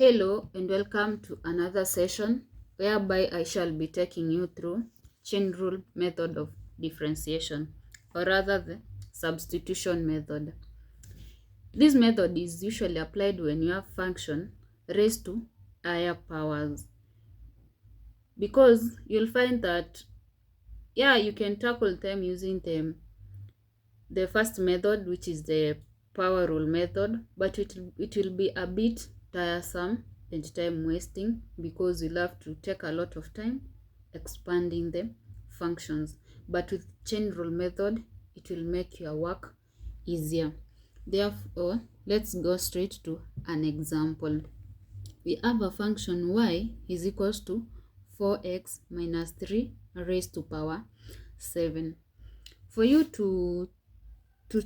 Hello and welcome to another session whereby I shall be taking you through chain rule method of differentiation, or rather the substitution method. This method is usually applied when you have function raised to higher powers, because you'll find that you can tackle them using the first method, which is the power rule method, but it will be a bit tiresome and time wasting, because you'll have to take a lot of time expanding the functions. But with chain rule method, it will make your work easier. Therefore, let's go straight to an example. We have a function y is equals to 4x minus 3 raised to power 7. For you to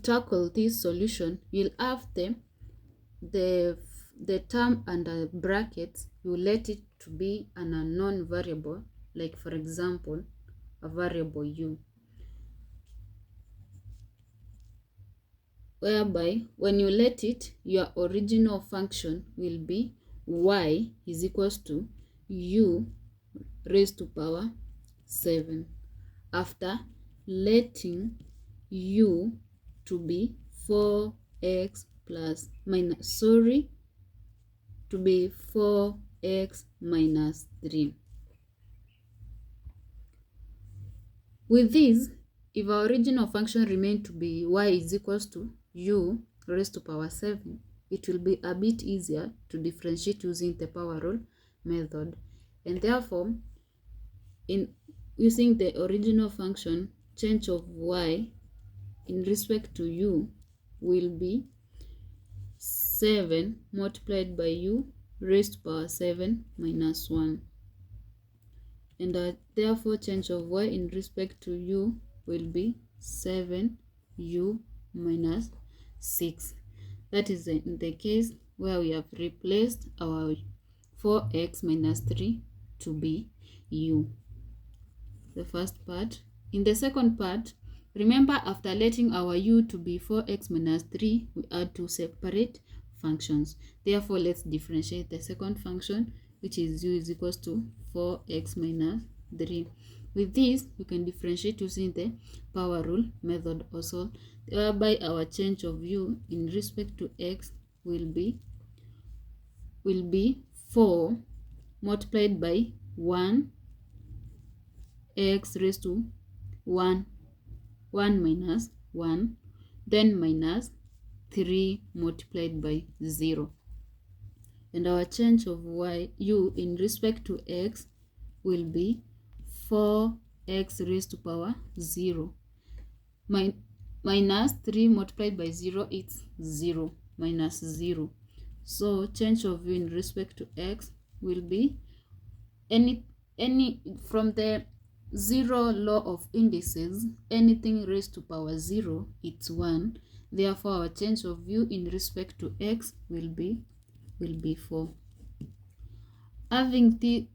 tackle this solution, you'll have the term under brackets, you let it to be an unknown variable, like for example a variable u, whereby when you let it, your original function will be y is equals to u raised to power 7 after letting u to be 4x plus minus, to be 4x minus 3. With this, if our original function remained to be y is equals to u raised to power 7, it will be a bit easier to differentiate using the power rule method. And therefore, in using the original function, change of y in respect to u will be 7 multiplied by u raised to power 7 minus 1. And therefore change of y in respect to u will be 7u minus 6. That is in the case where we have replaced our 4x minus 3 to be u. The first part. In the second part, remember, after letting our u to be 4x minus 3, we add two separate functions. Therefore, let's differentiate the second function, which is u is equals to 4x minus 3. With this, we can differentiate using the power rule method also, whereby our change of u in respect to x will be 4 multiplied by 1 x raised to 1 minus 1, then minus 3 multiplied by 0. And our change of u in respect to x will be 4x raised to power 0. Minus 3 multiplied by 0 is 0, minus 0. So change of u in respect to x will be any from the 0 law of indices, anything raised to power 0, it's 1. Therefore, our change of u in respect to x will be 4. Having the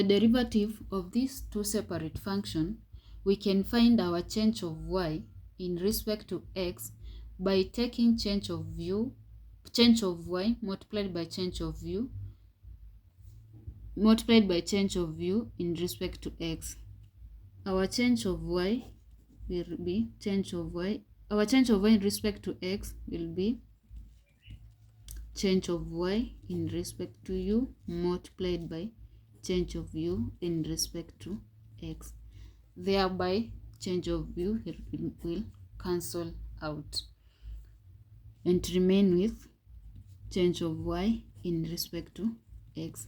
derivative of these two separate functions, we can find our change of y in respect to x by taking change of y multiplied by change of u in respect to x. Our change of y will be our change of y in respect to x will be change of y in respect to u multiplied by change of u in respect to x. Thereby, change of u will cancel out and remain with change of y in respect to x.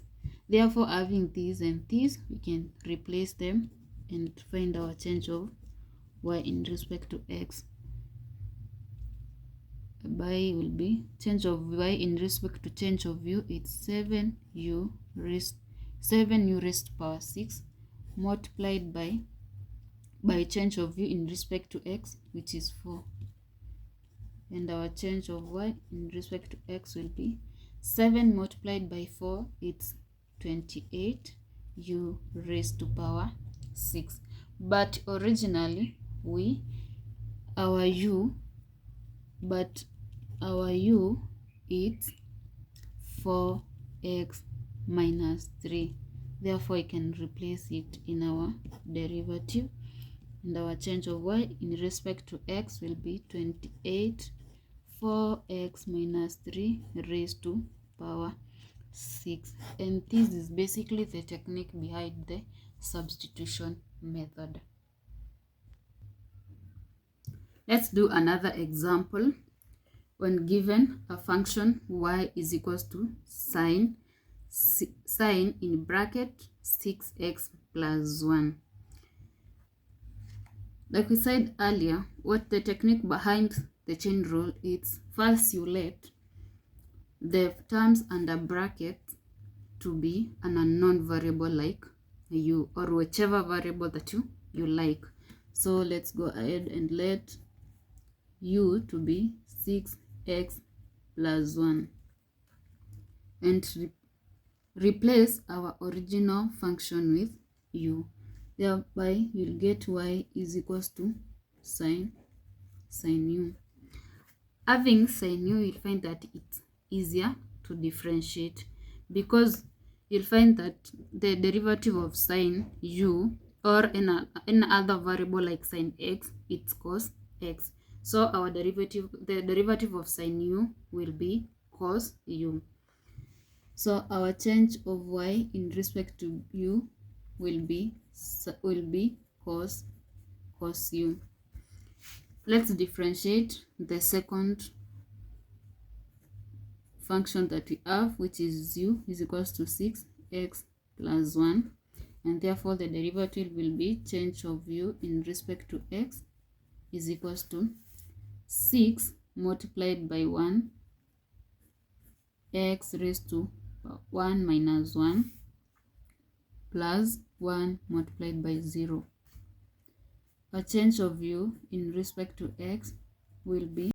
Therefore, having these and these, we can replace them and find our change of y in respect to x. By will be change of y in respect to change of u, it's 7u raised to power 6 multiplied by change of u in respect to x, which is 4. And our change of y in respect to x will be 7 multiplied by 4, it's 28u raised to power 6. But originally our u it's 4 x minus 3. Therefore, I can replace it in our derivative, and our change of y in respect to x will be 28 4x minus 3 raised to power 6. And this is basically the technique behind the substitution method. Let's do another example. When given a function y is equals to sine in bracket 6x plus 1. Like we said earlier, what the technique behind the chain rule is, first you let the terms under bracket to be an unknown variable like u, or whichever variable that you like. So let's go ahead and let u to be 6x plus 1 and replace our original function with u. Thereby you'll get y is equals to sine u. Having sine u, you'll find that it's easier to differentiate, because you'll find that the derivative of sine u or any other variable like sine x, it's cos x. So our the derivative of sine u will be cos u. So our change of y in respect to u will be cos u. Let's differentiate the second function that we have, which is u is equals to 6x plus 1, and therefore the derivative will be change of u in respect to x is equals to 6 multiplied by 1 x raised to 1 minus 1 plus 1 multiplied by 0. A change of u in respect to x will be